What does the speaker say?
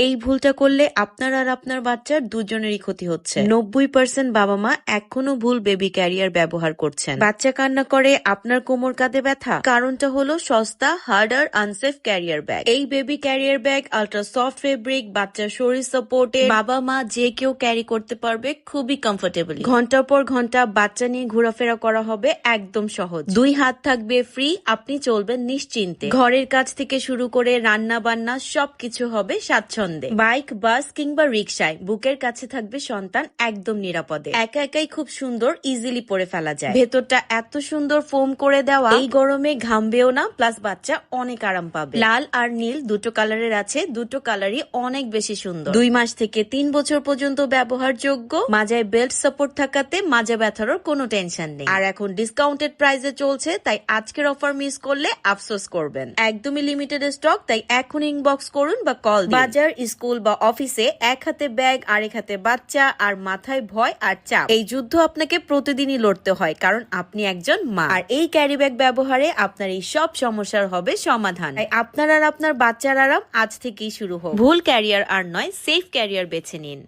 এই ভুলটা করলে আপনার আর আপনার বাচ্চার দুজনেরই ক্ষতি হচ্ছে। 90% বাবা মা এখনো ভুল বেবি ক্যারিয়ার ব্যবহার করছেন। বাচ্চা কান্না করে, আপনার কোমর কাঁধে ব্যথা, কারণটা হলো সস্তা হার্ডার আনসেফ ক্যারিয়ার ব্যাগ। এই baby career bag ultra soft fabric, বাচ্চার শরীর সাপোর্টে, বাবা মা যে কেউ ক্যারি করতে পারবে খুবই কমফোর্টেবলি। ঘন্টার পর ঘন্টা বাচ্চা নিয়ে ঘোরাফেরা করা হবে একদম সহজ। 2 হাত থাকবে ফ্রি, আপনি চলবেন নিশ্চিন্তে। ঘরের কাজ থেকে শুরু করে রান্না বান্না সবকিছু হবে স্বাচ্ছন্দ্যে। বাইক, বাস কিংবা রিক্সায় বুকের কাছে থাকবে সন্তান একদম নিরাপদে। একা একাই খুব সুন্দর, ইজিলি পরে ফেলা যায়। ভেতরটা এত সুন্দর ফোম করে দেওয়া, এই গরমে ঘামবেও না, প্লাস বাচ্চা অনেক আরাম পাবে। লাল আর নীল দুটো কালারের আছে, দুটো কালারই অনেক বেশি সুন্দর। 2 মাস থেকে 3 বছর পর্যন্ত ব্যবহারযোগ্য। মাজায় বেল্ট সাপোর্ট থাকাতে মাজা ব্যথারও কোনো টেনশন নেই। আর এখন ডিসকাউন্টেড প্রাইসে চলছে, তাই আজকের অফার মিস করলে আফসোস করবেন। একদমই লিমিটেড স্টক, তাই এখন ইনবক্স করুন বা কল দিন। বাজার, স্কুল বা অফিসে এক হাতে ব্যাগ, আরেক হাতে বাচ্চা, আর মাথায় ভয় আর চাপ। এই যুদ্ধ আপনাকে প্রতিদিনই লড়তে হয়, কারণ আপনি একজন মা। আর এই ক্যারি ব্যাগ ব্যবহারে আপনার এই সব সমস্যার হবে সমাধান। তাই আপনার আর আপনার বাচ্চার আরাম আজ থেকেই শুরু হোক। ভুল ক্যারিয়ার আর নয়, সেফ ক্যারিয়ার বেছে নিন।